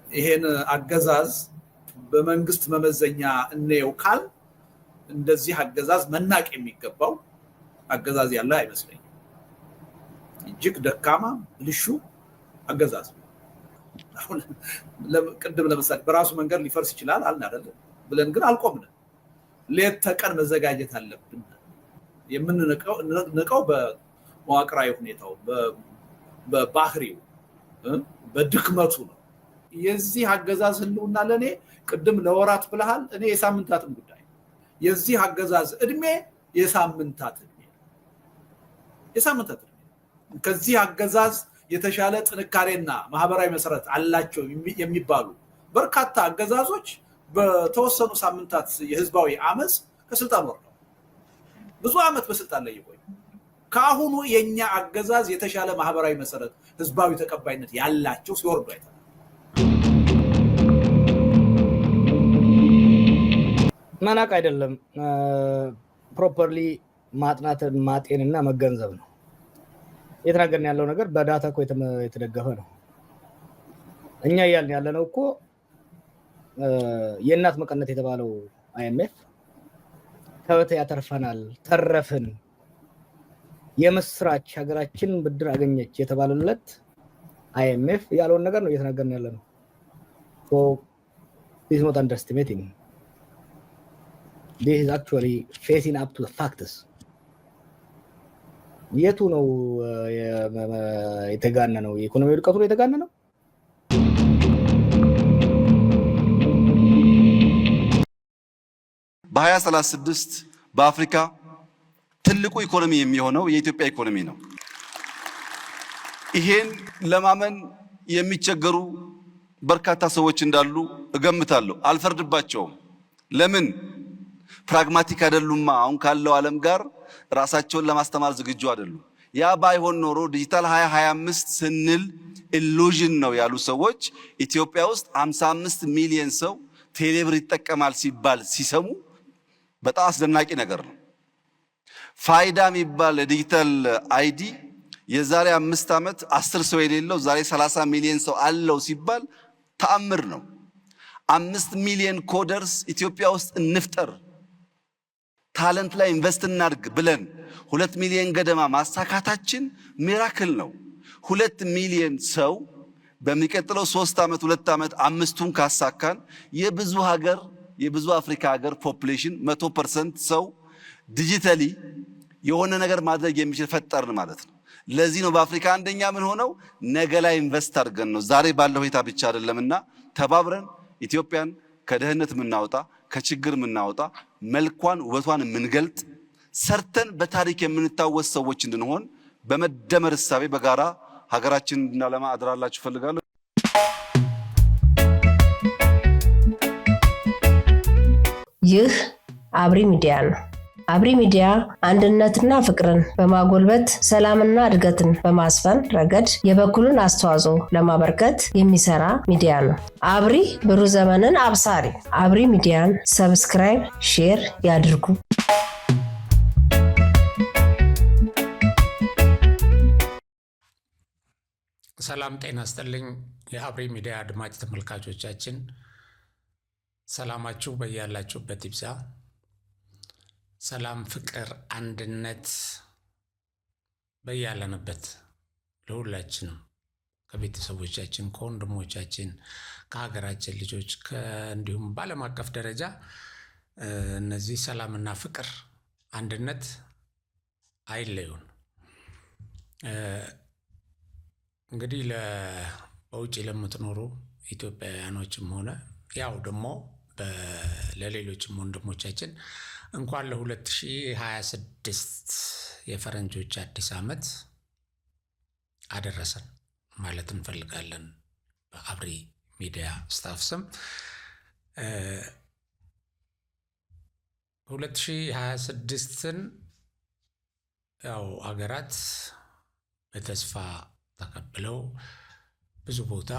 ይሄን አገዛዝ በመንግስት መመዘኛ እንየው ካል እንደዚህ አገዛዝ መናቅ የሚገባው አገዛዝ ያለ አይመስለኝም። እጅግ ደካማ ብልሹ አገዛዝ። አሁን ቅድም ለምሳሌ በራሱ መንገድ ሊፈርስ ይችላል አልን አይደል ብለን ግን አልቆምንም። ሌት ተቀን መዘጋጀት አለብን። የምንነቀው በመዋቅራዊ ሁኔታው በባህሪው በድክመቱ ነው። የዚህ አገዛዝ ህልውና ለኔ ቅድም ለወራት ብለሃል፣ እኔ የሳምንታትም ጉዳይ። የዚህ አገዛዝ እድሜ የሳምንታት እድሜ። ከዚህ አገዛዝ የተሻለ ጥንካሬና ማህበራዊ መሰረት አላቸው የሚባሉ በርካታ አገዛዞች በተወሰኑ ሳምንታት የህዝባዊ አመፅ ከስልጣን ወርደው ብዙ አመት በስልጣን ላይ ይቆዩ። ከአሁኑ የኛ አገዛዝ የተሻለ ማህበራዊ መሰረት፣ ህዝባዊ ተቀባይነት ያላቸው ሲወርዱ አይተናል። መናቅ አይደለም፣ ፕሮፐርሊ ማጥናትን ማጤንና መገንዘብ ነው። የተናገርን ያለው ነገር በዳታ እኮ የተደገፈ ነው። እኛ እያልን ያለነው እኮ የእናት መቀነት የተባለው አይኤምኤፍ ከበተ ያተርፈናል፣ ተረፍን፣ የምስራች ሀገራችን ብድር አገኘች የተባለለት አይኤምኤፍ ያለውን ነገር ነው እየተናገርን ያለነው። this is not underestimating. This is actually facing up to the facts. የቱ ነው የተጋነነው? የኢኮኖሚ ውድቀቱ ነው የተጋነነው? በ2036 በአፍሪካ ትልቁ ኢኮኖሚ የሚሆነው የኢትዮጵያ ኢኮኖሚ ነው። ይሄን ለማመን የሚቸገሩ በርካታ ሰዎች እንዳሉ እገምታለሁ። አልፈርድባቸውም። ለምን? ፕራግማቲክ አይደሉማ። አሁን ካለው ዓለም ጋር ራሳቸውን ለማስተማር ዝግጁ አይደሉም። ያ ባይሆን ኖሮ ዲጂታል 2025 ስንል ኢሉዥን ነው ያሉ ሰዎች ኢትዮጵያ ውስጥ 55 ሚሊዮን ሰው ቴሌብር ይጠቀማል ሲባል ሲሰሙ በጣም አስደናቂ ነገር ነው። ፋይዳ የሚባል ዲጂታል አይዲ የዛሬ 5 ዓመት 10 ሰው የሌለው ዛሬ 30 ሚሊዮን ሰው አለው ሲባል ተአምር ነው። 5 ሚሊዮን ኮደርስ ኢትዮጵያ ውስጥ እንፍጠር፣ ታለንት ላይ ኢንቨስት እናድርግ ብለን 2 ሚሊዮን ገደማ ማሳካታችን ሚራክል ነው። 2 ሚሊዮን ሰው በሚቀጥለው 3 ዓመት 2 ዓመት 5ቱን ካሳካን የብዙ አፍሪካ ሀገር ፖፑሌሽን 100% ሰው ዲጂታሊ የሆነ ነገር ማድረግ የሚችል ፈጠርን ማለት ነው። ለዚህ ነው በአፍሪካ አንደኛ ምን ሆነው ነገ ላይ ኢንቨስት አድርገን ነው። ዛሬ ባለው ሁኔታ ብቻ አይደለምና ተባብረን ኢትዮጵያን ከድህነት የምናወጣ ከችግር የምናወጣ መልኳን ውበቷን የምንገልጥ ሰርተን በታሪክ የምንታወስ ሰዎች እንድንሆን በመደመር እሳቤ በጋራ ሀገራችንን እንድናለማ አድራላችሁ ፈልጋለሁ። ይህ አብሪ ሚዲያ ነው። አብሪ ሚዲያ አንድነትና ፍቅርን በማጎልበት ሰላምና እድገትን በማስፈን ረገድ የበኩሉን አስተዋጽኦ ለማበርከት የሚሰራ ሚዲያ ነው። አብሪ ብሩህ ዘመንን አብሳሪ። አብሪ ሚዲያን ሰብስክራይብ፣ ሼር ያድርጉ። ሰላም ጤና ይስጥልኝ። የአብሪ ሚዲያ አድማጭ ተመልካቾቻችን ሰላማችሁ በያላችሁበት ይብዛ። ሰላም፣ ፍቅር፣ አንድነት በያለንበት ለሁላችንም ከቤተሰቦቻችን፣ ከወንድሞቻችን፣ ከሀገራችን ልጆች እንዲሁም በዓለም አቀፍ ደረጃ እነዚህ ሰላምና ፍቅር፣ አንድነት አይለዩን። እንግዲህ በውጭ ለምትኖሩ ኢትዮጵያውያኖችም ሆነ ያው ደግሞ ለሌሎችም ወንድሞቻችን እንኳን ለ2026 የፈረንጆች አዲስ ዓመት አደረሰን ማለት እንፈልጋለን። በአብሪ ሚዲያ ስታፍ ስም 2026ን ያው አገራት በተስፋ ተቀብለው ብዙ ቦታ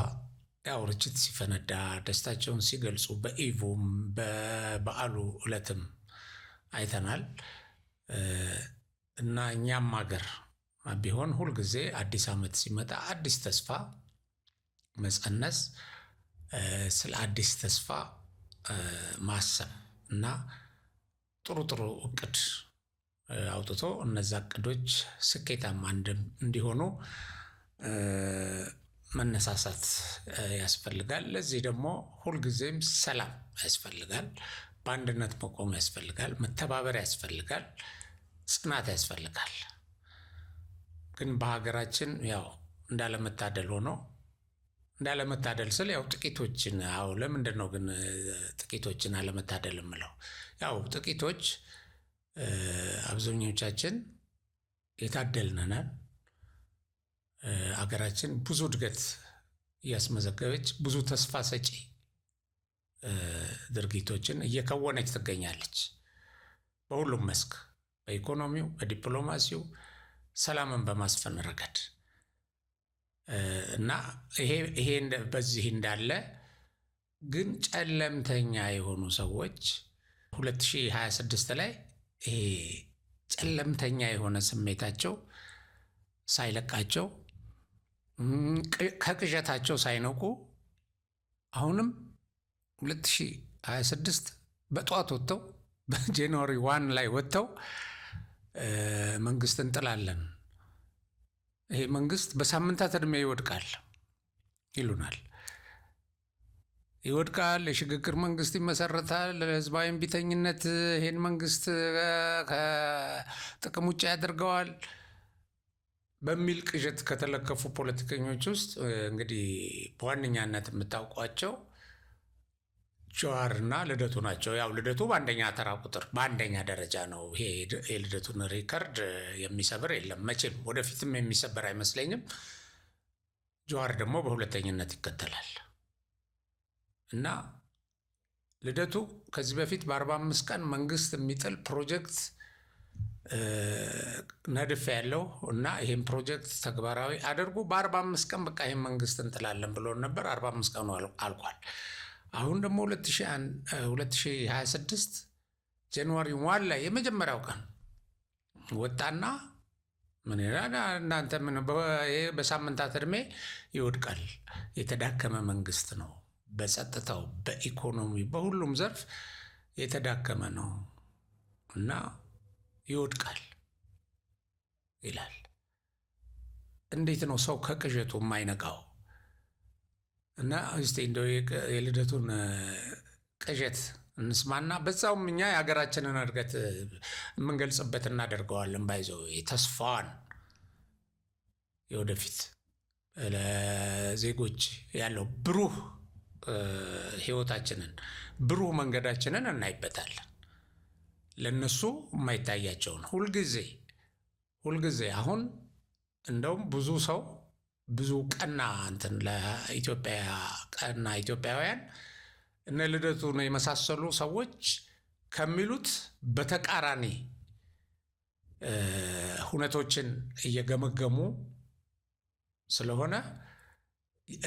ያው ርችት ሲፈነዳ ደስታቸውን ሲገልጹ በኢቭም በበዓሉ ዕለትም አይተናል እና እኛም ሀገር ቢሆን ሁልጊዜ አዲስ ዓመት ሲመጣ አዲስ ተስፋ መጸነስ፣ ስለ አዲስ ተስፋ ማሰብ እና ጥሩ እቅድ አውጥቶ እነዛ እቅዶች ስኬታማ እንዲሆኑ መነሳሳት ያስፈልጋል። ለዚህ ደግሞ ሁልጊዜም ሰላም ያስፈልጋል፣ በአንድነት መቆም ያስፈልጋል፣ መተባበር ያስፈልጋል፣ ጽናት ያስፈልጋል። ግን በሀገራችን ያው እንዳለመታደል ሆኖ እንዳለመታደል ስል ያው ጥቂቶችን ለምንድን ነው ግን ጥቂቶችን አለመታደል የምለው? ያው ጥቂቶች አብዛኞቻችን የታደልነን አገራችን ብዙ እድገት እያስመዘገበች ብዙ ተስፋ ሰጪ ድርጊቶችን እየከወነች ትገኛለች። በሁሉም መስክ፣ በኢኮኖሚው፣ በዲፕሎማሲው፣ ሰላምን በማስፈን ረገድ እና ይሄ በዚህ እንዳለ ግን ጨለምተኛ የሆኑ ሰዎች 2026 ላይ ይሄ ጨለምተኛ የሆነ ስሜታቸው ሳይለቃቸው ከቅዠታቸው ሳይነቁ አሁንም 2026 በጠዋት ወጥተው በጃንዋሪ 1 ላይ ወጥተው መንግስት እንጥላለን፣ ይሄ መንግስት በሳምንታት ዕድሜ ይወድቃል ይሉናል። ይወድቃል፣ የሽግግር መንግስት ይመሰረታል፣ ለህዝባዊ እምቢተኝነት ይሄን መንግስት ከጥቅም ውጭ ያደርገዋል በሚል ቅዠት ከተለከፉ ፖለቲከኞች ውስጥ እንግዲህ በዋነኛነት የምታውቋቸው ጀዋርና ልደቱ ናቸው። ያው ልደቱ በአንደኛ ተራ ቁጥር በአንደኛ ደረጃ ነው። ይሄ የልደቱን ሪከርድ የሚሰብር የለም መቼም፣ ወደፊትም የሚሰበር አይመስለኝም። ጀዋር ደግሞ በሁለተኝነት ይከተላል እና ልደቱ ከዚህ በፊት በ45 ቀን መንግስት የሚጥል ፕሮጀክት ነድፍ ያለው እና ይህን ፕሮጀክት ተግባራዊ አድርጉ በ45 ቀን በቃ ይህን መንግስት እንጥላለን ብሎ ነበር። 45 ቀኑ አልቋል። አሁን ደግሞ 2026 ጃንዋሪ 1 ላይ የመጀመሪያው ቀን ወጣና ምን ይላል? እናንተ ምን በሳምንታት ዕድሜ ይወድቃል፣ የተዳከመ መንግስት ነው፣ በጸጥታው፣ በኢኮኖሚ፣ በሁሉም ዘርፍ የተዳከመ ነው እና ይወድቃል ይላል። እንዴት ነው ሰው ከቅዠቱ የማይነቃው? እና እስቲ እንደው የልደቱን ቅዠት እንስማና በዛውም እኛ የሀገራችንን እድገት የምንገልጽበት እናደርገዋለን። ባይዘው ተስፋዋን የወደፊት ለዜጎች ያለው ብሩህ ህይወታችንን ብሩህ መንገዳችንን እናይበታለን። ለነሱ የማይታያቸውን ሁልጊዜ አሁን እንደውም ብዙ ሰው ብዙ ቀና ለኢትዮጵያ ቀና ኢትዮጵያውያን እነ ልደቱን የመሳሰሉ ሰዎች ከሚሉት በተቃራኒ ሁነቶችን እየገመገሙ ስለሆነ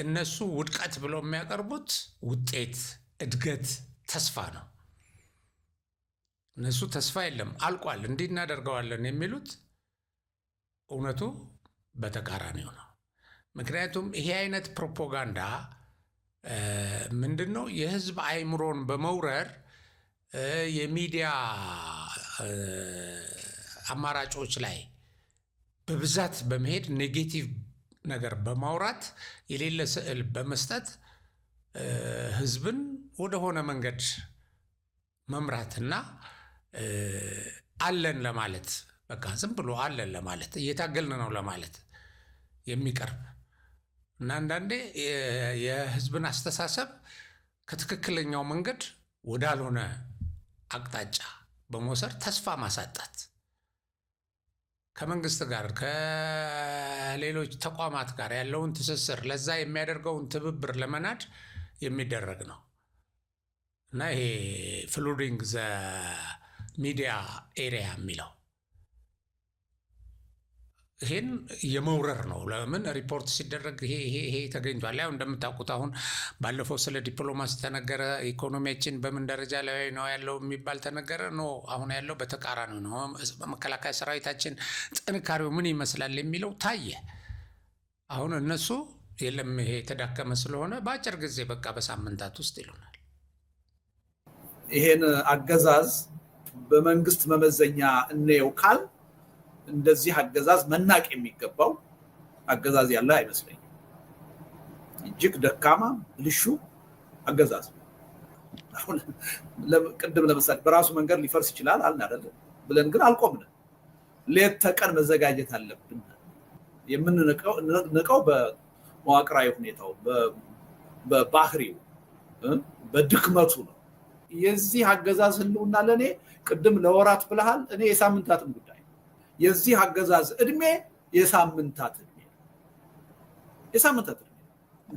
እነሱ ውድቀት ብለው የሚያቀርቡት ውጤት፣ እድገት፣ ተስፋ ነው። እነሱ ተስፋ የለም አልቋል እንዲህ እናደርገዋለን የሚሉት እውነቱ በተቃራኒው ነው። ምክንያቱም ይሄ አይነት ፕሮፓጋንዳ ምንድን ነው? የህዝብ አእምሮን በመውረር የሚዲያ አማራጮች ላይ በብዛት በመሄድ ኔጌቲቭ ነገር በማውራት የሌለ ስዕል በመስጠት ህዝብን ወደሆነ መንገድ መምራትና አለን ለማለት በቃ ዝም ብሎ አለን ለማለት እየታገልን ነው ለማለት የሚቀርብ እና አንዳንዴ የህዝብን አስተሳሰብ ከትክክለኛው መንገድ ወዳልሆነ አቅጣጫ በመውሰድ ተስፋ ማሳጣት፣ ከመንግስት ጋር ከሌሎች ተቋማት ጋር ያለውን ትስስር ለዛ የሚያደርገውን ትብብር ለመናድ የሚደረግ ነው እና ይሄ ፍሉዲንግ ዘ ሚዲያ ኤሪያ የሚለው ይሄን የመውረር ነው። ለምን ሪፖርት ሲደረግ ይሄ ተገኝቷል። ያው እንደምታውቁት አሁን ባለፈው ስለ ዲፕሎማሲ ተነገረ፣ ኢኮኖሚያችን በምን ደረጃ ላይ ነው ያለው የሚባል ተነገረ። ኖ አሁን ያለው በተቃራኒ ነው። መከላከያ ሰራዊታችን ጥንካሬው ምን ይመስላል የሚለው ታየ። አሁን እነሱ የለም ይሄ የተዳከመ ስለሆነ በአጭር ጊዜ በቃ በሳምንታት ውስጥ ይሉናል። ይሄን አገዛዝ በመንግስት መመዘኛ እንየው ካል እንደዚህ አገዛዝ መናቅ የሚገባው አገዛዝ ያለ አይመስለኝም። እጅግ ደካማ ብልሹ አገዛዝ። አሁን ቅድም ለምሳሌ በራሱ መንገድ ሊፈርስ ይችላል አልን አይደል ብለን ግን አልቆምንም። ሌት ተቀን መዘጋጀት አለብን። የምንነቀው በመዋቅራዊ ሁኔታው በባህሪው በድክመቱ ነው። የዚህ አገዛዝ ህልውና ለኔ ቅድም ለወራት ብለሃል፣ እኔ የሳምንታትም ጉዳይ። የዚህ አገዛዝ እድሜ የሳምንታት እድሜ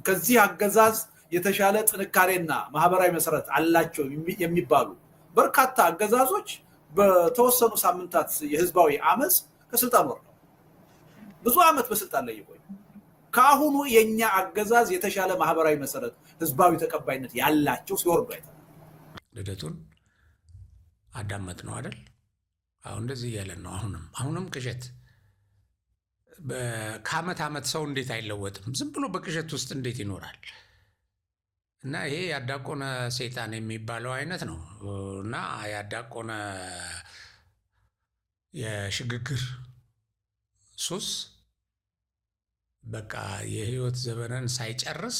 ከዚህ አገዛዝ የተሻለ ጥንካሬና ማህበራዊ መሰረት አላቸው የሚባሉ በርካታ አገዛዞች በተወሰኑ ሳምንታት የህዝባዊ አመጽ ከስልጣን ወርደዋል። ብዙ አመት በስልጣን ላይ ይቆዩ። ከአሁኑ የኛ አገዛዝ የተሻለ ማህበራዊ መሰረት፣ ህዝባዊ ተቀባይነት ያላቸው ሲወርዱ አይተናል። ልደቱን አዳመጥ ነው አይደል? አሁን እንደዚህ እያለን ነው። አሁንም ቅዠት። ከአመት ዓመት ሰው እንዴት አይለወጥም? ዝም ብሎ በቅዠት ውስጥ እንዴት ይኖራል? እና ይሄ ያዳቆነ ሰይጣን የሚባለው አይነት ነው። እና ያዳቆነ የሽግግር ሱስ በቃ የህይወት ዘመንን ሳይጨርስ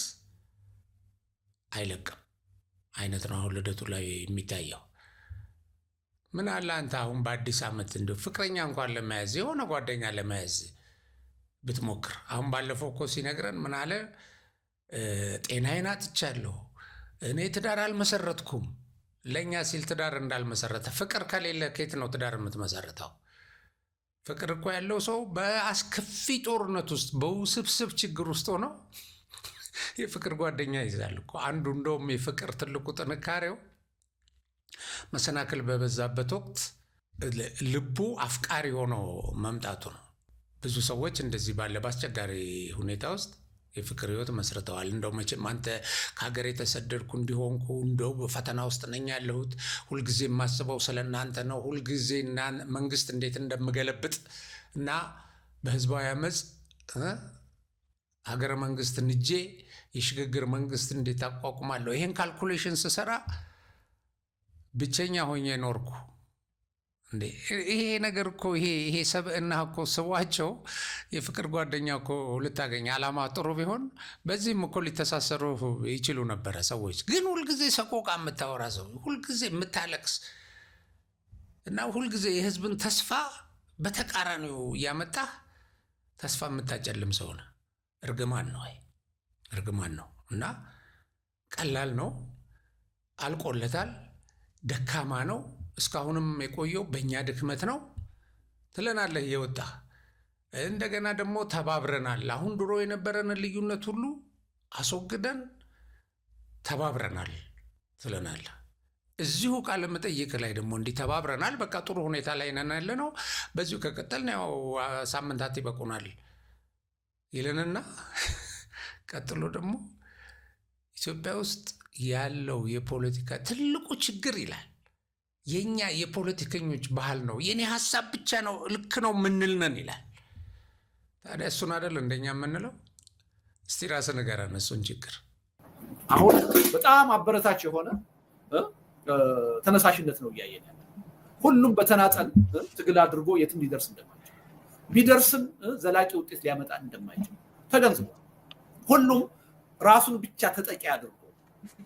አይለቅም አይነት ነው አሁን ልደቱ ላይ የሚታየው። ምን አለ አንተ አሁን በአዲስ ዓመት እንደው ፍቅረኛ እንኳን ለመያዝ የሆነ ጓደኛ ለመያዝ ብትሞክር። አሁን ባለፈው እኮ ሲነግረን ምን አለ? ጤናዬን አጥቻለሁ፣ እኔ ትዳር አልመሰረትኩም። ለእኛ ሲል ትዳር እንዳልመሰረተ። ፍቅር ከሌለ ከየት ነው ትዳር የምትመሰረተው? ፍቅር እኮ ያለው ሰው በአስከፊ ጦርነት ውስጥ በውስብስብ ችግር ውስጥ ሆኖ የፍቅር ጓደኛ ይዛል እኮ። አንዱ እንደውም የፍቅር ትልቁ ጥንካሬው መሰናክል በበዛበት ወቅት ልቡ አፍቃሪ ሆኖ መምጣቱ ነው። ብዙ ሰዎች እንደዚህ ባለ በአስቸጋሪ ሁኔታ ውስጥ የፍቅር ህይወት መስርተዋል። እንደው መቼም አንተ ከሀገር የተሰደድኩ እንዲሆንኩ እንደው በፈተና ውስጥ ነኝ ያለሁት፣ ሁልጊዜ የማስበው ስለ እናንተ ነው፣ ሁልጊዜ መንግስት እንዴት እንደምገለብጥ እና በህዝባዊ አመፅ ሀገረ መንግስት ንጄ የሽግግር መንግስት እንዴት አቋቁማለሁ፣ ይሄን ካልኩሌሽን ስሰራ ብቸኛ ሆኜ ኖርኩ። እንዴ ይሄ ነገር እኮ ይሄ ሰብእና እኮ ስቧቸው የፍቅር ጓደኛ እኮ ልታገኝ አላማ ጥሩ ቢሆን በዚህም እኮ ሊተሳሰሩ ይችሉ ነበረ ሰዎች። ግን ሁልጊዜ ሰቆቃ የምታወራ ሰው፣ ሁልጊዜ የምታለቅስ እና ሁልጊዜ የህዝብን ተስፋ በተቃራኒው እያመጣህ ተስፋ የምታጨልም ሰው ነህ። እርግማን ነው፣ እርግማን ነው። እና ቀላል ነው፣ አልቆለታል፣ ደካማ ነው፣ እስካሁንም የቆየው በእኛ ድክመት ነው ትለናለህ እየወጣ። እንደገና ደግሞ ተባብረናል፣ አሁን ድሮ የነበረንን ልዩነት ሁሉ አስወግደን ተባብረናል ትለናለህ። እዚሁ ቃለ መጠይቅ ላይ ደግሞ እንዲህ ተባብረናል፣ በቃ ጥሩ ሁኔታ ላይ ነን ያለ ነው፣ በዚሁ ከቀጠልን ያው ሳምንታት ይበቁናል ይለንና ቀጥሎ ደግሞ ኢትዮጵያ ውስጥ ያለው የፖለቲካ ትልቁ ችግር ይላል የኛ የፖለቲከኞች ባህል ነው፣ የኔ ሀሳብ ብቻ ነው ልክ ነው ምንል ነን ይላል። ታዲያ እሱን አይደል እንደኛ የምንለው? እስቲ ራስህ ንገረን እሱን ችግር። አሁን በጣም አበረታች የሆነ ተነሳሽነት ነው እያየን ያለ። ሁሉም በተናጠል ትግል አድርጎ የትም ሊደርስ እንደማይችል፣ ቢደርስም ዘላቂ ውጤት ሊያመጣ እንደማይችል ተገንዝቧል። ሁሉም ራሱን ብቻ ተጠቂ አድርጎ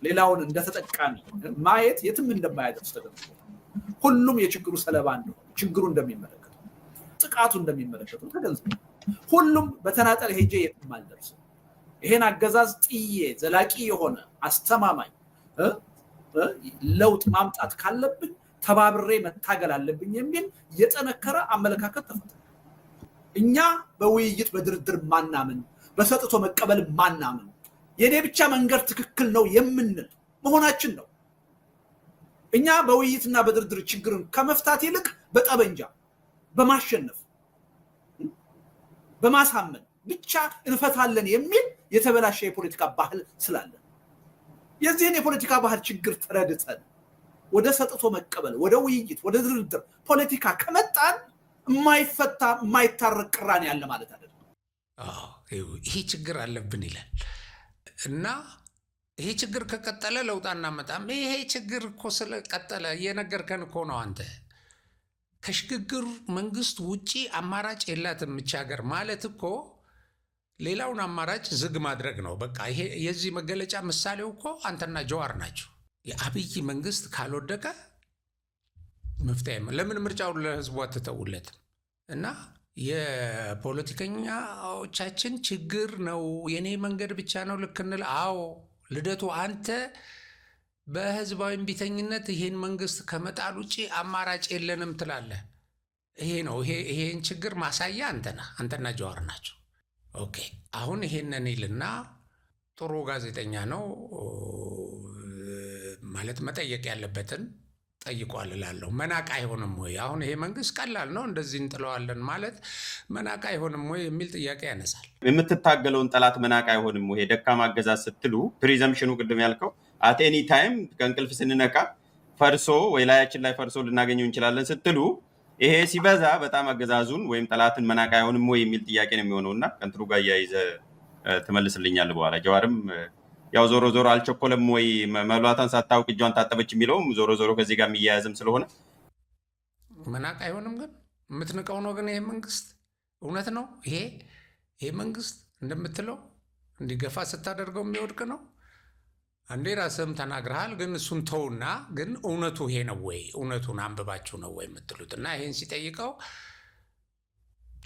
ሌላውን እንደተጠቃሚ ማየት የትም እንደማያደርስ ተገንዝቧል። ሁሉም የችግሩ ሰለባ እንደሆነ፣ ችግሩ እንደሚመለከቱ፣ ጥቃቱ እንደሚመለከቱ ተገንዝቧል። ሁሉም በተናጠል ሄጄ የትም አልደርስም፣ ይሄን አገዛዝ ጥዬ ዘላቂ የሆነ አስተማማኝ ለውጥ ማምጣት ካለብኝ ተባብሬ መታገል አለብኝ የሚል የጠነከረ አመለካከት ተፈጠረ። እኛ በውይይት በድርድር ማናምን፣ በሰጥቶ መቀበል ማናምን፣ የኔ ብቻ መንገድ ትክክል ነው የምንል መሆናችን ነው። እኛ በውይይትና በድርድር ችግርን ከመፍታት ይልቅ በጠበንጃ በማሸነፍ በማሳመን ብቻ እንፈታለን የሚል የተበላሸ የፖለቲካ ባህል ስላለን የዚህን የፖለቲካ ባህል ችግር ተረድተን ወደ ሰጥቶ መቀበል፣ ወደ ውይይት፣ ወደ ድርድር ፖለቲካ ከመጣን የማይፈታ የማይታረቅ ቅራኔ ያለ ማለት አይደለም። ይሄ ችግር አለብን ይላል እና ይሄ ችግር ከቀጠለ ለውጥ አናመጣም። ይሄ ችግር እኮ ስለቀጠለ እየነገርከን እኮ ነው አንተ። ከሽግግር መንግስት ውጪ አማራጭ የላትም እች ሀገር ማለት እኮ ሌላውን አማራጭ ዝግ ማድረግ ነው። በቃ ይሄ የዚህ መገለጫ ምሳሌው እኮ አንተና ጀዋር ናቸው። የአብይ መንግስት ካልወደቀ መፍትሄ ለምን ምርጫውን ለህዝቡ አትተውለትም? እና የፖለቲከኛዎቻችን ችግር ነው የኔ መንገድ ብቻ ነው ልክ እንል። አዎ ልደቱ አንተ በህዝባዊ እምቢተኝነት ይሄን መንግስት ከመጣል ውጪ አማራጭ የለንም ትላለህ። ይሄ ነው ይሄን ችግር ማሳያ አንተና ጀዋር ናቸው። ኦኬ አሁን ይሄንን ይልና ጥሩ ጋዜጠኛ ነው ማለት መጠየቅ ያለበትን ጠይቋል እላለሁ። መናቅ አይሆንም ወይ? አሁን ይሄ መንግስት ቀላል ነው እንደዚህ እንጥለዋለን ማለት መናቅ አይሆንም ወይ የሚል ጥያቄ ያነሳል። የምትታገለውን ጠላት መናቅ አይሆንም ወይ? ደካማ አገዛዝ ስትሉ ፕሪዘምፕሽኑ ቅድም ያልከው አት ኤኒ ታይም ከእንቅልፍ ስንነቃ ፈርሶ ወይ ላያችን ላይ ፈርሶ ልናገኘው እንችላለን ስትሉ ይሄ ሲበዛ በጣም አገዛዙን ወይም ጠላትን መናቅ አይሆንም ወይ የሚል ጥያቄ ነው የሚሆነው እና ከእንትኑ ጋር እያይዘህ ትመልስልኛል በኋላ። ጀዋርም ያው ዞሮ ዞሮ አልቸኮለም ወይ መብላቷን ሳታውቅ እጇን ታጠበች የሚለውም ዞሮ ዞሮ ከዚህ ጋር የሚያያዝም ስለሆነ መናቅ አይሆንም። ግን የምትንቀው ነው። ግን ይሄ መንግስት እውነት ነው። ይሄ መንግስት እንደምትለው እንዲገፋ ስታደርገው የሚወድቅ ነው። አንዴ ራስህም ተናግረሃል። ግን እሱን ተውና ግን እውነቱ ይሄ ነው ወይ? እውነቱን አንብባችሁ ነው ወይ የምትሉት? እና ይሄን ሲጠይቀው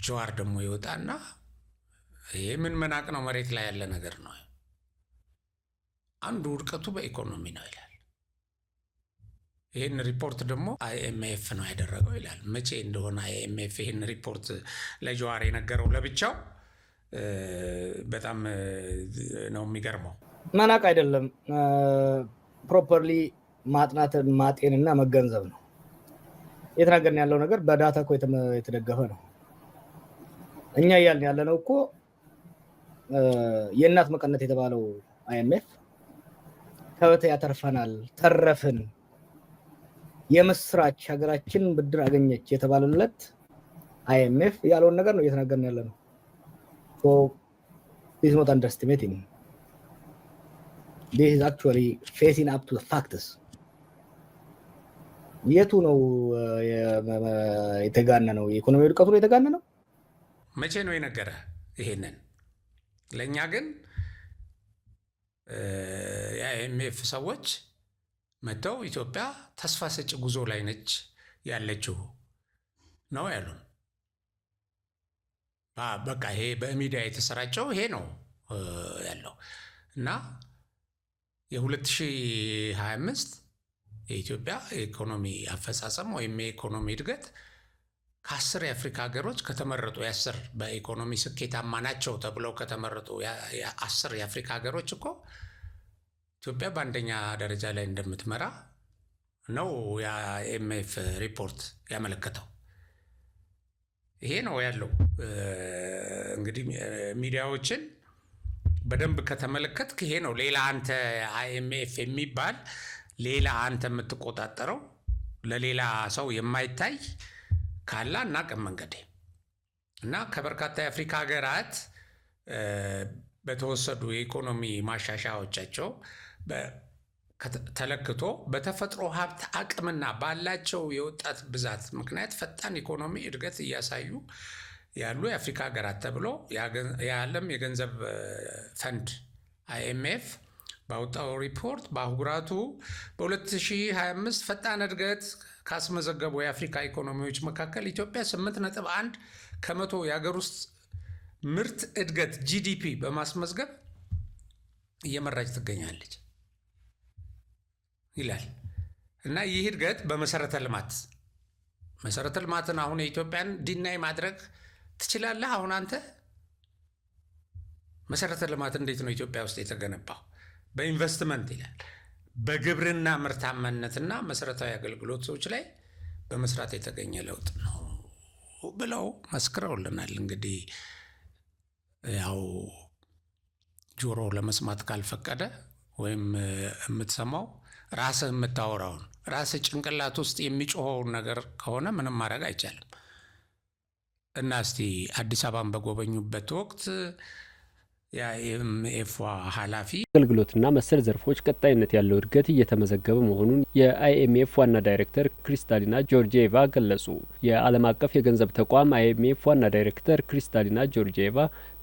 ጀዋር ደግሞ ይወጣና ይሄ ምን መናቅ ነው? መሬት ላይ ያለ ነገር ነው። አንዱ ውድቀቱ በኢኮኖሚ ነው ይላል። ይህን ሪፖርት ደግሞ አይኤምኤፍ ነው ያደረገው ይላል። መቼ እንደሆነ አይኤምኤፍ ይህን ሪፖርት ለጀዋር የነገረው ለብቻው በጣም ነው የሚገርመው። መናቅ አይደለም፣ ፕሮፐርሊ ማጥናትን ማጤንና መገንዘብ ነው። የተናገርን ያለው ነገር በዳታ እኮ የተደገፈ ነው። እኛ እያልን ያለነው እኮ የእናት መቀነት የተባለው አይኤምኤፍ ከበተ ያተርፈናል፣ ተረፍን፣ የምስራች ሀገራችን ብድር አገኘች የተባለለት አይኤምኤፍ ያለውን ነገር ነው እየተናገርን ያለነው። this is not underestimating. This is actually facing up to the facts. የቱ ነው የተጋነነው? የኢኮኖሚ ውድቀቱ ነው የተጋነነው? መቼ ነው የነገረ? ይሄንን ለእኛ ግን የአይኤምኤፍ ሰዎች መጥተው ኢትዮጵያ ተስፋ ሰጪ ጉዞ ላይ ነች ያለችው ነው ያሉን። በቃ ይሄ በሚዲያ የተሰራጨው ይሄ ነው ያለው እና የ2025 የኢትዮጵያ የኢኮኖሚ አፈጻጸም ወይም የኢኮኖሚ እድገት ከ10 የአፍሪካ ሀገሮች ከተመረጡ የ10 በኢኮኖሚ ስኬታማ ናቸው ተብለው ከተመረጡ የ10 የአፍሪካ ሀገሮች እኮ ኢትዮጵያ በአንደኛ ደረጃ ላይ እንደምትመራ ነው የአይኤምኤፍ ሪፖርት ያመለከተው። ይሄ ነው ያለው። እንግዲህ ሚዲያዎችን በደንብ ከተመለከትክ ይሄ ነው። ሌላ አንተ አይኤምኤፍ የሚባል ሌላ አንተ የምትቆጣጠረው ለሌላ ሰው የማይታይ ካላ እናቀም መንገዴ እና ከበርካታ የአፍሪካ ሀገራት በተወሰዱ የኢኮኖሚ ማሻሻያዎቻቸው ተለክቶ በተፈጥሮ ሀብት አቅምና ባላቸው የወጣት ብዛት ምክንያት ፈጣን ኢኮኖሚ እድገት እያሳዩ ያሉ የአፍሪካ ሀገራት ተብሎ የዓለም የገንዘብ ፈንድ አይኤምኤፍ ባወጣው ሪፖርት በአህጉራቱ በ2025 ፈጣን እድገት ካስመዘገቡ የአፍሪካ ኢኮኖሚዎች መካከል ኢትዮጵያ 8.1 ከመቶ የሀገር ውስጥ ምርት እድገት ጂዲፒ በማስመዝገብ እየመራች ትገኛለች ይላል እና ይህ እድገት በመሰረተ ልማትን አሁን የኢትዮጵያን ዲናይ ማድረግ ትችላለህ? አሁን አንተ መሰረተ ልማት እንዴት ነው ኢትዮጵያ ውስጥ የተገነባው? በኢንቨስትመንት ይላል። በግብርና ምርታማነትና መሰረታዊ አገልግሎቶች ላይ በመስራት የተገኘ ለውጥ ነው ብለው መስክረውልናል። እንግዲህ ያው ጆሮ ለመስማት ካልፈቀደ ወይም የምትሰማው ራስህ የምታወራውን ራስህ ጭንቅላት ውስጥ የሚጮኸውን ነገር ከሆነ ምንም ማድረግ አይቻልም። እና እስቲ አዲስ አበባን በጎበኙበት ወቅት የአይኤምኤፍ ኃላፊ አገልግሎትና መሰል ዘርፎች ቀጣይነት ያለው እድገት እየተመዘገበ መሆኑን የአይኤምኤፍ ዋና ዳይሬክተር ክሪስታሊና ጆርጂዬቫ ገለጹ። የዓለም አቀፍ የገንዘብ ተቋም አይኤምኤፍ ዋና ዳይሬክተር ክሪስታሊና ጆርጂዬቫ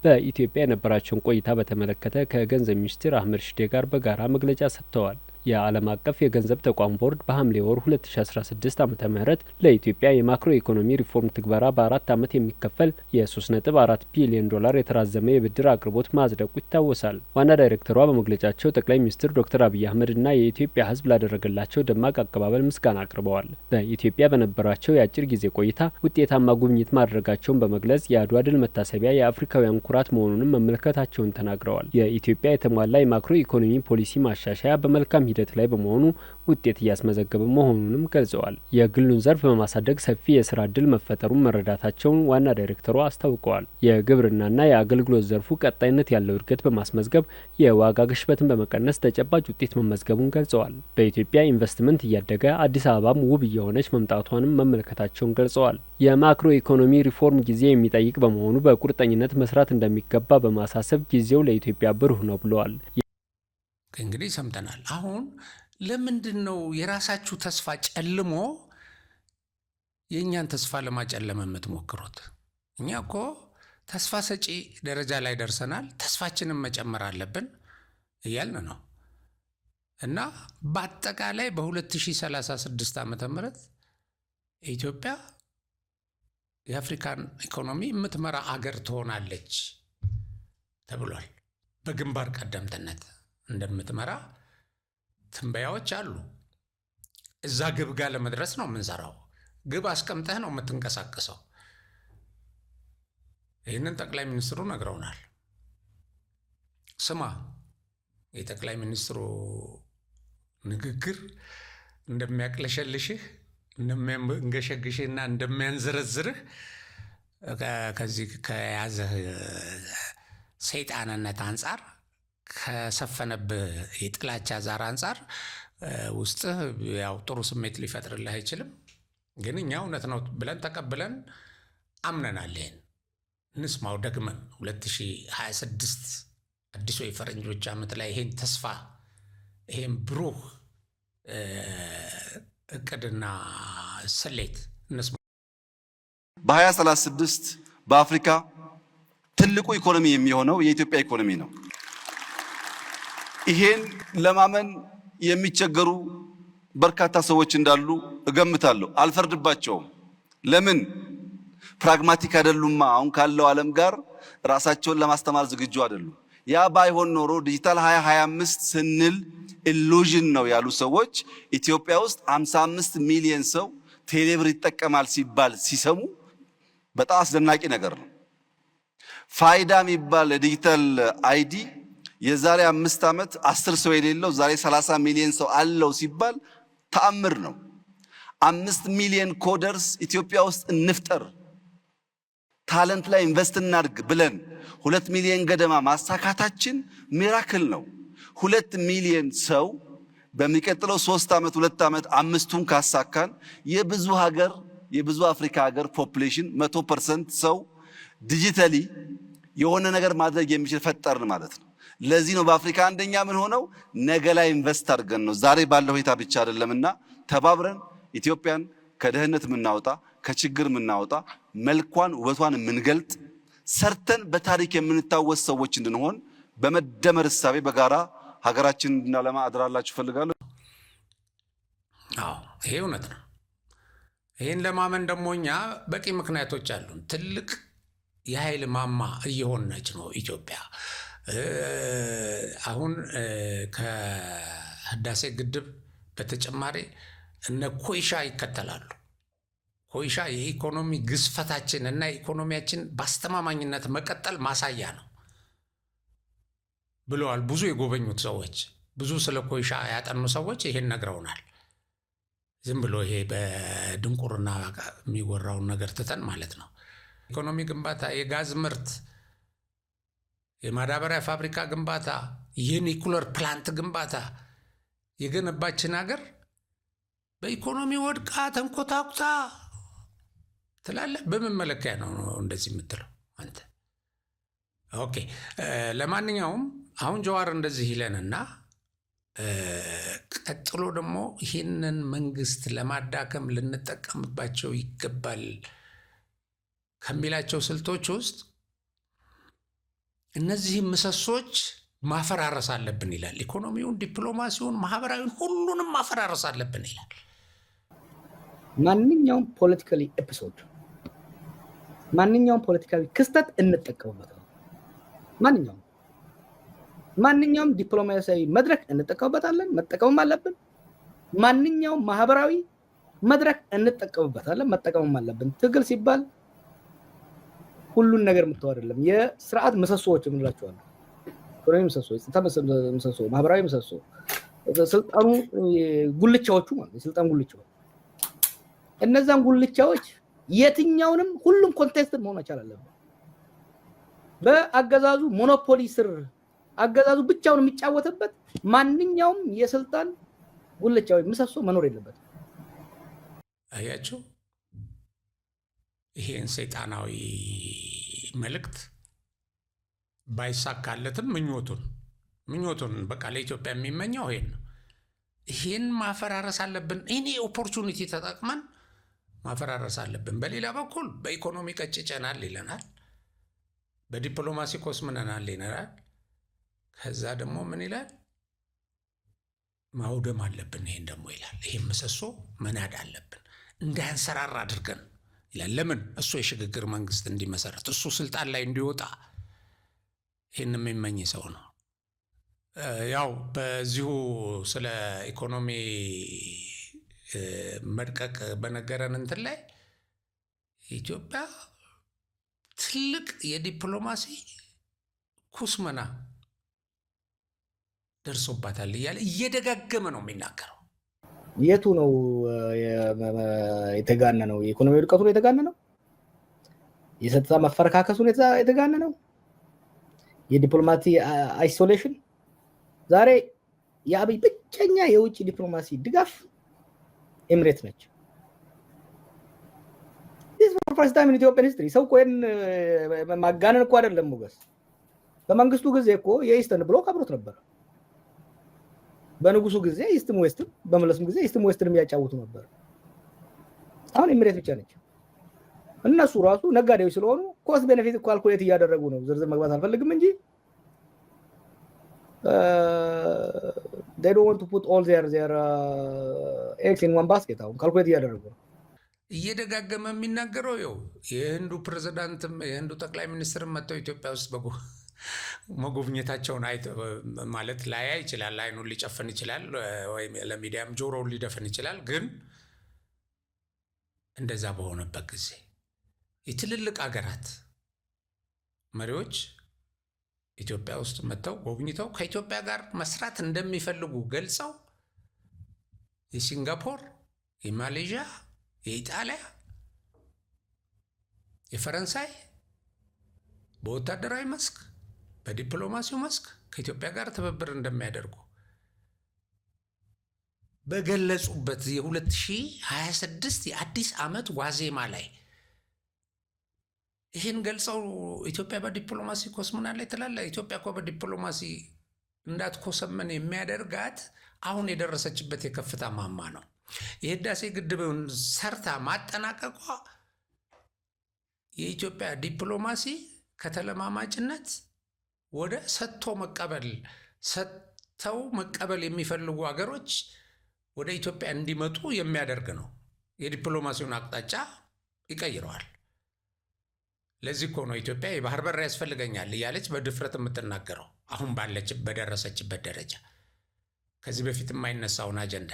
በኢትዮጵያ የነበራቸውን ቆይታ በተመለከተ ከገንዘብ ሚኒስትር አህመድ ሽዴ ጋር በጋራ መግለጫ ሰጥተዋል። የዓለም አቀፍ የገንዘብ ተቋም ቦርድ በሐምሌ ወር 2016 ዓ.ም ለኢትዮጵያ የማክሮ ኢኮኖሚ ሪፎርም ትግበራ በ4 ዓመት የሚከፈል የ$3.4 ቢሊዮን የተራዘመ የብድር አቅርቦት ማጽደቁ ይታወሳል። ዋና ዳይሬክተሯ በመግለጫቸው ጠቅላይ ሚኒስትር ዶክተር አብይ አህመድ እና የኢትዮጵያ ሕዝብ ላደረገላቸው ደማቅ አቀባበል ምስጋና አቅርበዋል። በኢትዮጵያ በነበራቸው የአጭር ጊዜ ቆይታ ውጤታማ ጉብኝት ማድረጋቸውን በመግለጽ የአድዋ ድል መታሰቢያ የአፍሪካውያን ኩራት መሆኑንም መመልከታቸውን ተናግረዋል። የኢትዮጵያ የተሟላ የማክሮ ኢኮኖሚ ፖሊሲ ማሻሻያ በመልካም ሂደት ላይ በመሆኑ ውጤት እያስመዘገበ መሆኑንም ገልጸዋል። የግሉን ዘርፍ በማሳደግ ሰፊ የስራ እድል መፈጠሩን መረዳታቸውን ዋና ዳይሬክተሯ አስታውቀዋል። የግብርናና የአገልግሎት ዘርፉ ቀጣይነት ያለው እድገት በማስመዝገብ የዋጋ ግሽበትን በመቀነስ ተጨባጭ ውጤት መመዝገቡን ገልጸዋል። በኢትዮጵያ ኢንቨስትመንት እያደገ አዲስ አበባም ውብ እየሆነች መምጣቷንም መመልከታቸውን ገልጸዋል። የማክሮ ኢኮኖሚ ሪፎርም ጊዜ የሚጠይቅ በመሆኑ በቁርጠኝነት መስራት እንደሚገባ በማሳሰብ ጊዜው ለኢትዮጵያ ብሩህ ነው ብለዋል። እንግዲህ ሰምተናል። አሁን ለምንድን ነው የራሳችሁ ተስፋ ጨልሞ የእኛን ተስፋ ለማጨለም የምትሞክሩት? እኛ እኮ ተስፋ ሰጪ ደረጃ ላይ ደርሰናል፣ ተስፋችንን መጨመር አለብን እያልን ነው። እና በአጠቃላይ በ2036 ዓ.ም ኢትዮጵያ የአፍሪካን ኢኮኖሚ የምትመራ አገር ትሆናለች ተብሏል። በግንባር ቀደምትነት እንደምትመራ ትንበያዎች አሉ። እዛ ግብ ጋር ለመድረስ ነው የምንሰራው። ግብ አስቀምጠህ ነው የምትንቀሳቀሰው። ይህንን ጠቅላይ ሚኒስትሩ ነግረውናል። ስማ፣ የጠቅላይ ሚኒስትሩ ንግግር እንደሚያቅለሸልሽህ፣ እንደሚያንገሸግሽህና እንደሚያንዘረዝርህ ከዚህ ከያዘህ ሰይጣንነት አንጻር ከሰፈነብህ የጥላቻ ዛር አንጻር ውስጥህ ያው ጥሩ ስሜት ሊፈጥርልህ አይችልም። ግን እኛ እውነት ነው ብለን ተቀብለን አምነናል። ይሄን እንስማው ደግመን 2026 አዲሱ የፈረንጆች ዓመት ላይ ይሄን ተስፋ ይሄን ብሩህ እቅድና ስሌት እንስማው። በ2036 በአፍሪካ ትልቁ ኢኮኖሚ የሚሆነው የኢትዮጵያ ኢኮኖሚ ነው። ይሄን ለማመን የሚቸገሩ በርካታ ሰዎች እንዳሉ እገምታለሁ። አልፈርድባቸውም። ለምን? ፕራግማቲክ አይደሉማ። አሁን ካለው ዓለም ጋር ራሳቸውን ለማስተማር ዝግጁ አይደሉም። ያ ባይሆን ኖሮ ዲጂታል 2025 ስንል ኢሉዥን ነው ያሉ ሰዎች ኢትዮጵያ ውስጥ 55 ሚሊዮን ሰው ቴሌብር ይጠቀማል ሲባል ሲሰሙ በጣም አስደናቂ ነገር ነው። ፋይዳ የሚባል ዲጂታል አይዲ የዛሬ 5 ዓመት 10 ሰው የሌለው ዛሬ 30 ሚሊዮን ሰው አለው ሲባል ተአምር ነው። 5 ሚሊዮን ኮደርስ ኢትዮጵያ ውስጥ እንፍጠር፣ ታለንት ላይ ኢንቨስት እናድርግ ብለን 2 ሚሊዮን ገደማ ማሳካታችን ሚራክል ነው። 2 ሚሊዮን ሰው በሚቀጥለው 3 ዓመት 2 ዓመት 5ቱን ካሳካን የብዙ አፍሪካ ሀገር ፖፑሌሽን 100% ሰው ዲጂታሊ የሆነ ነገር ማድረግ የሚችል ፈጠርን ማለት ነው። ለዚህ ነው በአፍሪካ አንደኛ ምን ሆነው ነገ ላይ ኢንቨስት አድርገን ነው። ዛሬ ባለው ሁኔታ ብቻ አይደለምና ተባብረን ኢትዮጵያን ከድህነት የምናወጣ ከችግር የምናወጣ መልኳን ውበቷን የምንገልጥ ሰርተን በታሪክ የምንታወስ ሰዎች እንድንሆን በመደመር እሳቤ በጋራ ሀገራችንን እንድናለማ አድራላችሁ ፈልጋለሁ። አዎ ይሄ እውነት ነው። ይሄን ለማመን ደግሞ እኛ በቂ ምክንያቶች አሉን። ትልቅ የኃይል ማማ እየሆነች ነው ኢትዮጵያ። አሁን ከህዳሴ ግድብ በተጨማሪ እነ ኮይሻ ይከተላሉ። ኮይሻ የኢኮኖሚ ግዝፈታችን እና ኢኮኖሚያችን በአስተማማኝነት መቀጠል ማሳያ ነው ብለዋል ብዙ የጎበኙት ሰዎች። ብዙ ስለ ኮይሻ ያጠኑ ሰዎች ይሄን ነግረውናል። ዝም ብሎ ይሄ በድንቁርና የሚወራውን ነገር ትተን ማለት ነው። ኢኮኖሚ ግንባታ፣ የጋዝ ምርት፣ የማዳበሪያ ፋብሪካ ግንባታ፣ የኒኩለር ፕላንት ግንባታ የገነባችን ሀገር በኢኮኖሚ ወድቃ ተንኮታኩታ ትላለህ። በምን መለኪያ ነው እንደዚህ የምትለው አንተ? ኦኬ ለማንኛውም አሁን ጀዋር እንደዚህ ይለንና ቀጥሎ ደግሞ ይህንን መንግስት ለማዳከም ልንጠቀምባቸው ይገባል ከሚላቸው ስልቶች ውስጥ እነዚህ ምሰሶች ማፈራረስ አለብን ይላል። ኢኮኖሚውን፣ ዲፕሎማሲውን፣ ማህበራዊውን ሁሉንም ማፈራረስ አለብን ይላል። ማንኛውም ፖለቲካሊ ኤፒሶድ ማንኛውም ፖለቲካዊ ክስተት እንጠቀምበታለን። ማንኛውም ዲፕሎማሲያዊ መድረክ እንጠቀምበታለን፣ መጠቀምም አለብን። ማንኛውም ማህበራዊ መድረክ እንጠቀምበታለን፣ መጠቀምም አለብን። ትግል ሲባል ሁሉን ነገር የምትተው አይደለም። የስርዓት ምሰሶዎች የምንላቸው አሉ። ኢኮኖሚ ምሰሶ፣ የጸጥታ ምሰሶ፣ ማህበራዊ ምሰሶ፣ ስልጣኑ ጉልቻዎቹ ማለት የስልጣን ጉልቻዎች። እነዛን ጉልቻዎች የትኛውንም ሁሉም ኮንቴስት መሆን አለበት። በአገዛዙ ሞኖፖሊ ስር አገዛዙ ብቻውን የሚጫወትበት ማንኛውም የስልጣን ጉልቻዊ ምሰሶ መኖር የለበትም። አያችሁ፣ ይሄን ሰይጣናዊ መልእክት ባይሳካለትም ምኞቱን በቃ ለኢትዮጵያ የሚመኘው ይሄን ማፈራረስ አለብን። እኔ ኦፖርቹኒቲ ተጠቅመን ማፈራረስ አለብን። በሌላ በኩል በኢኮኖሚ ቀጭጨናል ይለናል፣ በዲፕሎማሲ ኮስምነናል ይለናል። ከዛ ደግሞ ምን ይላል? ማውደም አለብን ይሄን ደግሞ ይላል። ይሄን ምሰሶ መናድ አለብን እንዳያንሰራራ አድርገን ይላል። ለምን? እሱ የሽግግር መንግስት እንዲመሰረት እሱ ስልጣን ላይ እንዲወጣ ይህን የሚመኝ ሰው ነው። ያው በዚሁ ስለ ኢኮኖሚ መድቀቅ በነገረን እንትን ላይ ኢትዮጵያ ትልቅ የዲፕሎማሲ ኩስመና ደርሶባታል እያለ እየደጋገመ ነው የሚናገረው። የቱ ነው የተጋነነው? የኢኮኖሚ ውድቀቱ ነው የተጋነነው? የጸጥታ መፈረካከሱ ነው የተጋነነው? የዲፕሎማሲ አይሶሌሽን? ዛሬ የአብይ ብቸኛ የውጭ ዲፕሎማሲ ድጋፍ ኤምሬት ነች። this for first time in Ethiopian history። ሰው ቆይን ማጋነን እኮ አይደለም ሞገስ። በመንግስቱ ጊዜ እኮ የኢስተርን ብሎክ አብሮት ነበር። በንጉሱ ጊዜ ኢስትም ዌስትም፣ በመለስም ጊዜ ኢስትም ዌስትንም ያጫውቱ ነበር። አሁን ኤምሬት ብቻ ነች። እነሱ ራሱ ነጋዴዎች ስለሆኑ ኮስት ቤኔፊት ካልኩሌት እያደረጉ ነው። ዝርዝር መግባት አልፈልግም እንጂ they don't want to put all their eggs in one basket። አሁን ካልኩሌት እያደረጉ ነው። እየደጋገመ የሚናገረው የህንዱ ፕሬዝዳንትም የህንዱ ጠቅላይ ሚኒስትርም መጥተው ኢትዮጵያ ውስጥ መጎብኘታቸውን ማለት ላያ ይችላል፣ አይኑን ሊጨፍን ይችላል፣ ወይም ለሚዲያም ጆሮውን ሊደፍን ይችላል። ግን እንደዛ በሆነበት ጊዜ የትልልቅ አገራት መሪዎች ኢትዮጵያ ውስጥ መጥተው ጎብኝተው ከኢትዮጵያ ጋር መስራት እንደሚፈልጉ ገልጸው የሲንጋፖር፣ የማሌዥያ፣ የኢጣሊያ፣ የፈረንሳይ በወታደራዊ መስክ በዲፕሎማሲው መስክ ከኢትዮጵያ ጋር ትብብር እንደሚያደርጉ በገለጹበት የ2026 የአዲስ ዓመት ዋዜማ ላይ ይህን ገልጸው ኢትዮጵያ በዲፕሎማሲ ኮስምናለች ትላለህ። ኢትዮጵያ እኮ በዲፕሎማሲ እንዳትኮሰምን የሚያደርጋት አሁን የደረሰችበት የከፍታ ማማ ነው። የህዳሴ ግድብን ሰርታ ማጠናቀቋ የኢትዮጵያ ዲፕሎማሲ ከተለማማጭነት ወደ ሰጥተው መቀበል የሚፈልጉ ሀገሮች ወደ ኢትዮጵያ እንዲመጡ የሚያደርግ ነው። የዲፕሎማሲውን አቅጣጫ ይቀይረዋል። ለዚህ እኮ ነው ኢትዮጵያ የባህር በር ያስፈልገኛል እያለች በድፍረት የምትናገረው አሁን በደረሰችበት ደረጃ። ከዚህ በፊት የማይነሳውን አጀንዳ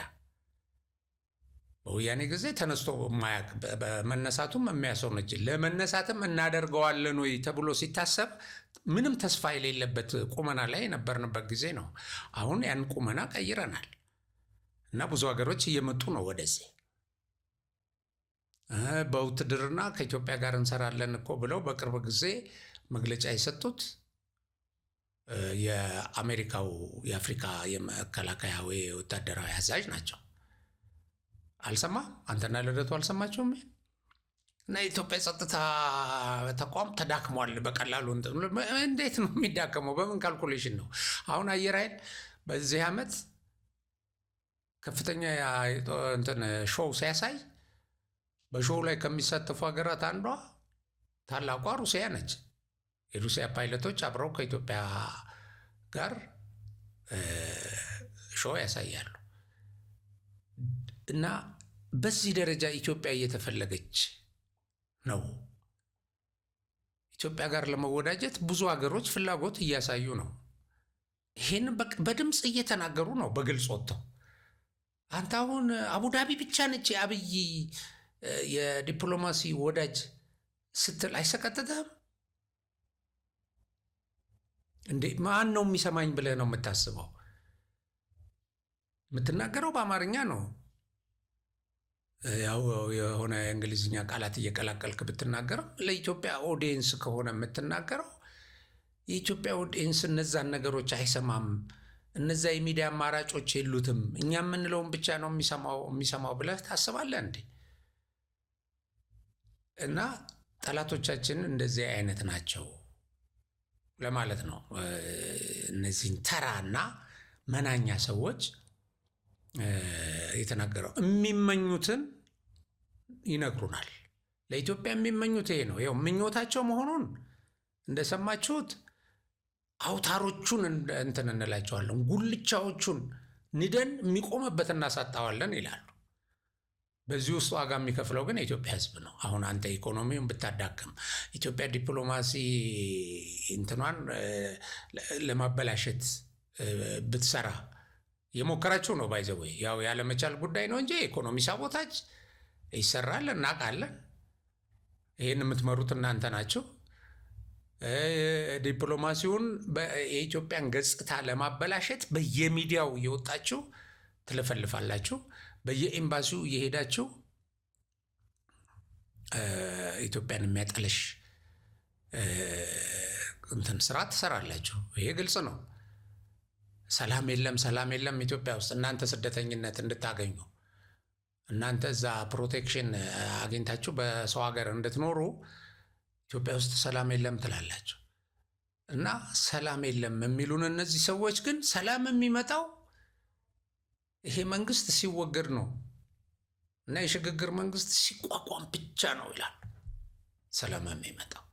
በወያኔ ጊዜ ተነስቶ ማያቅ በመነሳቱም የሚያስወነጅ ለመነሳትም እናደርገዋለን ወይ ተብሎ ሲታሰብ ምንም ተስፋ የሌለበት ቁመና ላይ የነበርንበት ጊዜ ነው። አሁን ያን ቁመና ቀይረናል እና ብዙ ሀገሮች እየመጡ ነው ወደዚህ። በውትድርና ከኢትዮጵያ ጋር እንሰራለን እኮ ብለው በቅርብ ጊዜ መግለጫ የሰጡት የአሜሪካው የአፍሪካ የመከላከያ ወታደራዊ አዛዥ ናቸው። አልሰማም? አንተና ልደቱ አልሰማችሁም? እና የኢትዮጵያ ጸጥታ ተቋም ተዳክሟል በቀላሉ። እንዴት ነው የሚዳከመው? በምን ካልኩሌሽን ነው? አሁን አየር ኃይል በዚህ ዓመት ከፍተኛ እንትን ሾው ሲያሳይ በሾው ላይ ከሚሳተፉ ሀገራት አንዷ ታላቋ ሩሲያ ነች። የሩሲያ ፓይለቶች አብረው ከኢትዮጵያ ጋር ሾው ያሳያሉ። እና በዚህ ደረጃ ኢትዮጵያ እየተፈለገች ነው። ኢትዮጵያ ጋር ለመወዳጀት ብዙ ሀገሮች ፍላጎት እያሳዩ ነው። ይህን በድምፅ እየተናገሩ ነው በግልጽ ወጥተው። አንተ አሁን አቡዳቢ ብቻ ነች የአብይ የዲፕሎማሲ ወዳጅ ስትል አይሰቀጥጥህም እንዴ? ማን ነው የሚሰማኝ ብለህ ነው የምታስበው? የምትናገረው በአማርኛ ነው። ያው የሆነ የእንግሊዝኛ ቃላት እየቀላቀልክ ብትናገረው ለኢትዮጵያ ኦዲየንስ ከሆነ የምትናገረው የኢትዮጵያ ኦዲየንስ እነዛን ነገሮች አይሰማም። እነዛ የሚዲያ አማራጮች የሉትም። እኛ የምንለውን ብቻ ነው የሚሰማው ብለህ ታስባለህ እንዴ? እና ጠላቶቻችን እንደዚህ አይነት ናቸው ለማለት ነው። እነዚህን ተራና መናኛ ሰዎች የተናገረው የሚመኙትን ይነግሩናል። ለኢትዮጵያ የሚመኙት ይሄ ነው። ይኸው ምኞታቸው መሆኑን እንደሰማችሁት አውታሮቹን እንትን እንላቸዋለን፣ ጉልቻዎቹን ንደን የሚቆምበት እናሳጣዋለን ይላሉ። በዚህ ውስጥ ዋጋ የሚከፍለው ግን የኢትዮጵያ ሕዝብ ነው። አሁን አንተ ኢኮኖሚውን ብታዳክም ኢትዮጵያ ዲፕሎማሲ እንትኗን ለማበላሸት ብትሰራ የሞከራቸው ነው። ባይዘወይ ያው ያለመቻል ጉዳይ ነው እንጂ ኢኮኖሚ ሳቦታጅ ይሰራል፣ እናውቃለን። ይህን የምትመሩት እናንተ ናቸው። ዲፕሎማሲውን የኢትዮጵያን ገጽታ ለማበላሸት በየሚዲያው እየወጣችሁ ትለፈልፋላችሁ። በየኤምባሲው እየሄዳችሁ ኢትዮጵያን የሚያጠለሽ እንትን ስራ ትሰራላችሁ። ይሄ ግልጽ ነው። ሰላም የለም ኢትዮጵያ ውስጥ። እናንተ ስደተኝነት እንድታገኙ፣ እናንተ እዛ ፕሮቴክሽን አግኝታችሁ በሰው ሀገር እንድትኖሩ ኢትዮጵያ ውስጥ ሰላም የለም ትላላችሁ። እና ሰላም የለም የሚሉን እነዚህ ሰዎች ግን ሰላም የሚመጣው ይሄ መንግስት ሲወገድ ነው እና የሽግግር መንግስት ሲቋቋም ብቻ ነው ይላል ሰላም የሚመጣው።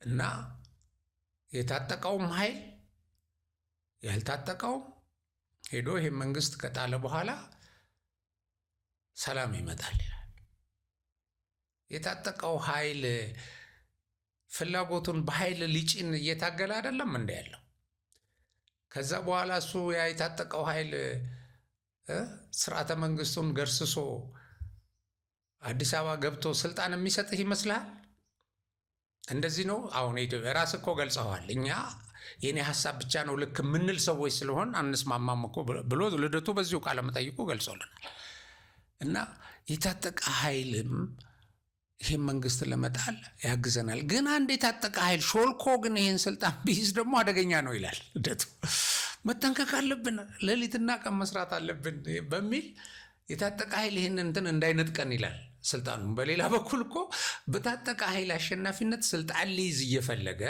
እና የታጠቀውም ኃይል ያልታጠቀውም ሄዶ ይሄ መንግስት ከጣለ በኋላ ሰላም ይመጣል ይላል። የታጠቀው ኃይል ፍላጎቱን በኃይል ሊጭን እየታገለ አይደለም እንደ ያለው። ከዛ በኋላ እሱ የታጠቀው ኃይል ስርዓተ መንግስቱን ገርስሶ አዲስ አበባ ገብቶ ስልጣን የሚሰጥህ ይመስልሃል? እንደዚህ ነው። አሁን ኢትዮጵያ ራስህ እኮ ገልጸዋል። እኛ የኔ ሀሳብ ብቻ ነው ልክ የምንል ሰዎች ስለሆን አንስማማም እኮ ብሎ ልደቱ በዚሁ ቃለ መጠይቁ ገልጾልናል። እና የታጠቀ ኃይልም ይህን መንግስት ለመጣል ያግዘናል። ግን አንድ የታጠቀ ኃይል ሾልኮ ግን ይህን ስልጣን ቢይዝ ደግሞ አደገኛ ነው ይላል ልደቱ። መጠንቀቅ አለብን፣ ሌሊትና ቀን መስራት አለብን በሚል የታጠቀ ኃይል ይህን እንትን እንዳይነጥቀን ይላል ስልጣኑ። በሌላ በኩል እኮ በታጠቀ ኃይል አሸናፊነት ስልጣን ሊይዝ እየፈለገ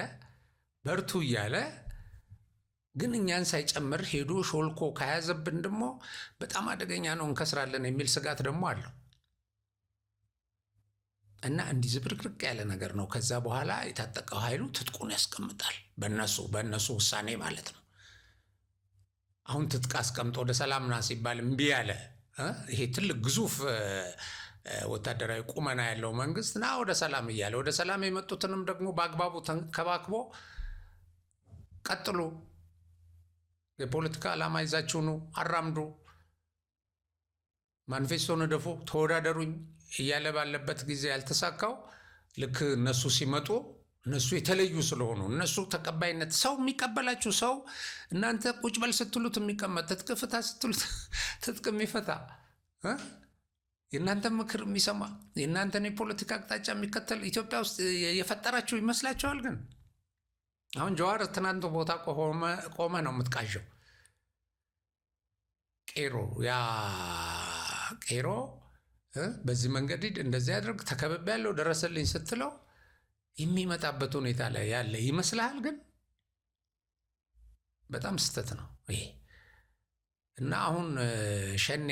በርቱ እያለ ግን እኛን ሳይጨምር ሄዶ ሾልኮ ከያዘብን ደግሞ በጣም አደገኛ ነው፣ እንከስራለን የሚል ስጋት ደግሞ አለው። እና እንዲህ ዝብርቅርቅ ያለ ነገር ነው። ከዛ በኋላ የታጠቀው ኃይሉ ትጥቁን ያስቀምጣል፣ በእነሱ ውሳኔ ማለት ነው። አሁን ትጥቅ አስቀምጦ ወደ ሰላም ና ሲባል እምቢ ያለ ይሄ ትልቅ ግዙፍ ወታደራዊ ቁመና ያለው መንግስት ና ወደ ሰላም እያለ ወደ ሰላም የመጡትንም ደግሞ በአግባቡ ተንከባክቦ ቀጥሉ፣ የፖለቲካ ዓላማ ይዛችሁ ኑ፣ አራምዱ፣ ማኒፌስቶ ነደፉ፣ ተወዳደሩኝ እያለ ባለበት ጊዜ ያልተሳካው ልክ እነሱ ሲመጡ እነሱ የተለዩ ስለሆኑ እነሱ ተቀባይነት ሰው የሚቀበላችሁ ሰው እናንተ ቁጭ በል ስትሉት የሚቀመጥ ትጥቅ ፍታ ስትሉት ትጥቅ የሚፈታ የእናንተ ምክር የሚሰማ የእናንተን የፖለቲካ አቅጣጫ የሚከተል ኢትዮጵያ ውስጥ የፈጠራችሁ ይመስላችኋል? ግን አሁን ጀዋር ትናንት ቦታ ቆመ ነው የምትቃዠው። ቄሮ በዚህ መንገድ ሂድ፣ እንደዚህ አድርግ፣ ተከብቤያለሁ፣ ደረሰልኝ ስትለው የሚመጣበት ሁኔታ ላይ ያለ ይመስልሃል። ግን በጣም ስህተት ነው ይሄ። እና አሁን ሸኔ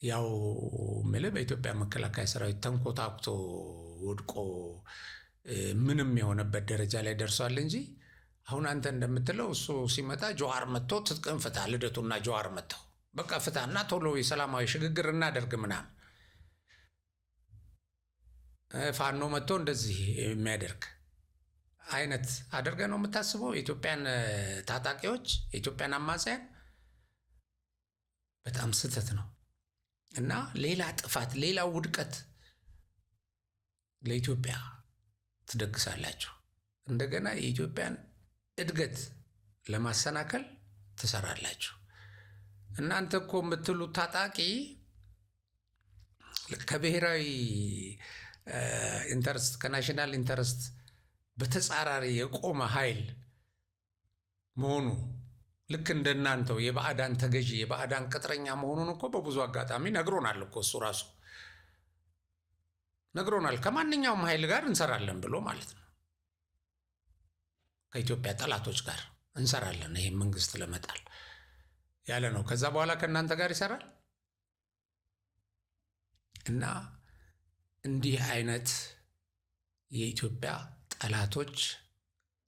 ያው ምልህ በኢትዮጵያ መከላከያ ሰራዊት ተንኮታኩቶ ወድቆ ምንም የሆነበት ደረጃ ላይ ደርሷል እንጂ አሁን አንተ እንደምትለው እሱ ሲመጣ ጀዋር መጥቶ ትጥቅም ፍታ፣ ልደቱና ጀዋር መጥተው በቃ ፍታና ቶሎ የሰላማዊ ሽግግር እናደርግ ምናምን፣ ፋኖ መጥቶ እንደዚህ የሚያደርግ አይነት አድርገህ ነው የምታስበው? የኢትዮጵያን ታጣቂዎች፣ የኢትዮጵያን አማጽያን በጣም ስህተት ነው። እና ሌላ ጥፋት፣ ሌላ ውድቀት ለኢትዮጵያ ትደግሳላችሁ። እንደገና የኢትዮጵያን እድገት ለማሰናከል ትሰራላችሁ። እናንተ እኮ የምትሉት ታጣቂ ከብሔራዊ ኢንተረስት ከናሽናል ኢንተረስት በተጻራሪ የቆመ ኃይል መሆኑ ልክ እንደናንተው የባዕዳን ተገዢ የባዕዳን ቅጥረኛ መሆኑን እኮ በብዙ አጋጣሚ ነግሮናል እኮ እሱ ራሱ ነግሮናል። ከማንኛውም ኃይል ጋር እንሰራለን ብሎ ማለት ነው። ከኢትዮጵያ ጠላቶች ጋር እንሰራለን ይሄን መንግስት ለመጣል ያለ ነው። ከዛ በኋላ ከእናንተ ጋር ይሰራል። እና እንዲህ አይነት የኢትዮጵያ ጠላቶች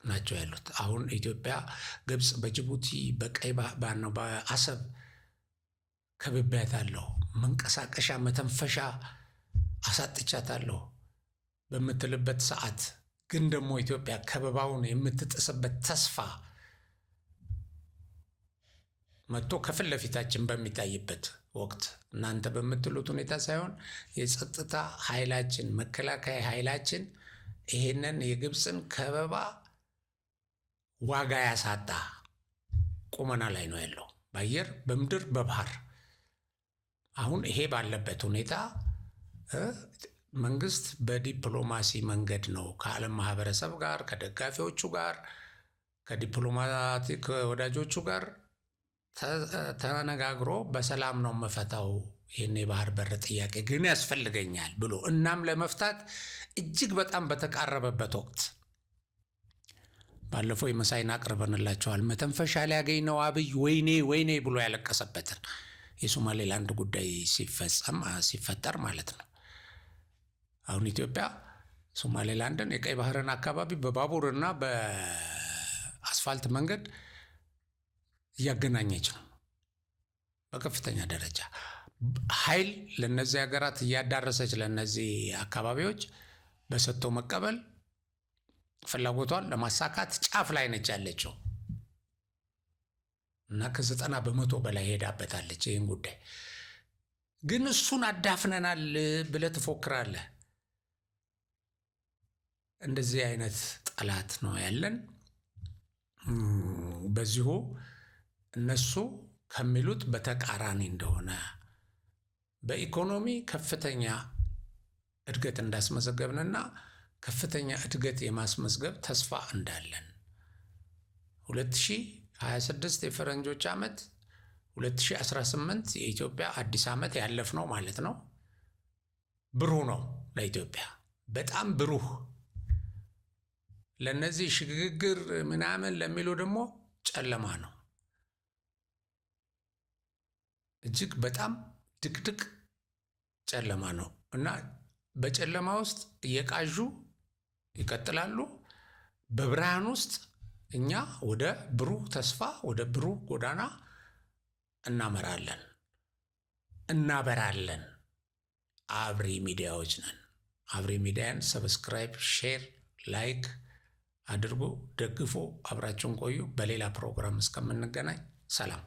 ናቸው ያሉት። አሁን ኢትዮጵያ ግብፅ በጅቡቲ በቀይ ባህር ነው በአሰብ ከብቤያታለሁ፣ መንቀሳቀሻ መተንፈሻ አሳጥቻታለሁ በምትልበት ሰዓት ግን ደግሞ ኢትዮጵያ ከበባውን የምትጥስበት ተስፋ መጥቶ ከፊት ለፊታችን በሚታይበት ወቅት እናንተ በምትሉት ሁኔታ ሳይሆን የጸጥታ ኃይላችን መከላከያ ኃይላችን ይሄንን የግብፅን ከበባ ዋጋ ያሳጣ ቁመና ላይ ነው ያለው፣ በአየር በምድር በባህር። አሁን ይሄ ባለበት ሁኔታ መንግስት በዲፕሎማሲ መንገድ ነው ከዓለም ማህበረሰብ ጋር ከደጋፊዎቹ ጋር ከዲፕሎማቲክ ወዳጆቹ ጋር ተነጋግሮ በሰላም ነው መፈታው ይህን የባህር በር ጥያቄ ግን ያስፈልገኛል ብሎ እናም ለመፍታት እጅግ በጣም በተቃረበበት ወቅት ባለፈው የመሳይን አቅርበንላቸዋል። መተንፈሻ ሊያገኝ ነው አብይ ወይኔ ወይኔ ብሎ ያለቀሰበትን የሶማሌላንድ ጉዳይ ሲፈጠር ማለት ነው። አሁን ኢትዮጵያ ሶማሌላንድን የቀይ ባህርን አካባቢ በባቡርና በአስፋልት መንገድ እያገናኘች ነው። በከፍተኛ ደረጃ ኃይል ለነዚህ ሀገራት እያዳረሰች ለነዚህ አካባቢዎች በሰጥቶ መቀበል ፍላጎቷን ለማሳካት ጫፍ ላይ ነች ያለችው እና ከ90% በላይ ሄዳበታለች። ይህን ጉዳይ ግን እሱን አዳፍነናል ብለህ ትፎክራለህ። እንደዚህ አይነት ጠላት ነው ያለን። በዚሁ እነሱ ከሚሉት በተቃራኒ እንደሆነ በኢኮኖሚ ከፍተኛ እድገት እንዳስመዘገብንና ከፍተኛ እድገት የማስመዝገብ ተስፋ እንዳለን 2026 የፈረንጆች ዓመት 2018 የኢትዮጵያ አዲስ ዓመት ያለፍነው ማለት ነው። ብሩህ ነው ለኢትዮጵያ፣ በጣም ብሩህ። ለነዚህ ሽግግር ምናምን ለሚሉ ደግሞ ጨለማ ነው። እጅግ በጣም ድቅድቅ ጨለማ ነው እና በጨለማ ውስጥ እየቃዡ ይቀጥላሉ። በብርሃን ውስጥ እኛ ወደ ብሩህ ተስፋ ወደ ብሩህ ጎዳና እናበራለን። አብሪ ሚዲያዎች ነን። አብሪ ሚዲያን ሰብስክራይብ፣ ሼር፣ ላይክ አድርጎ ደግፎ አብራችሁን ቆዩ። በሌላ ፕሮግራም እስከምንገናኝ ሰላም።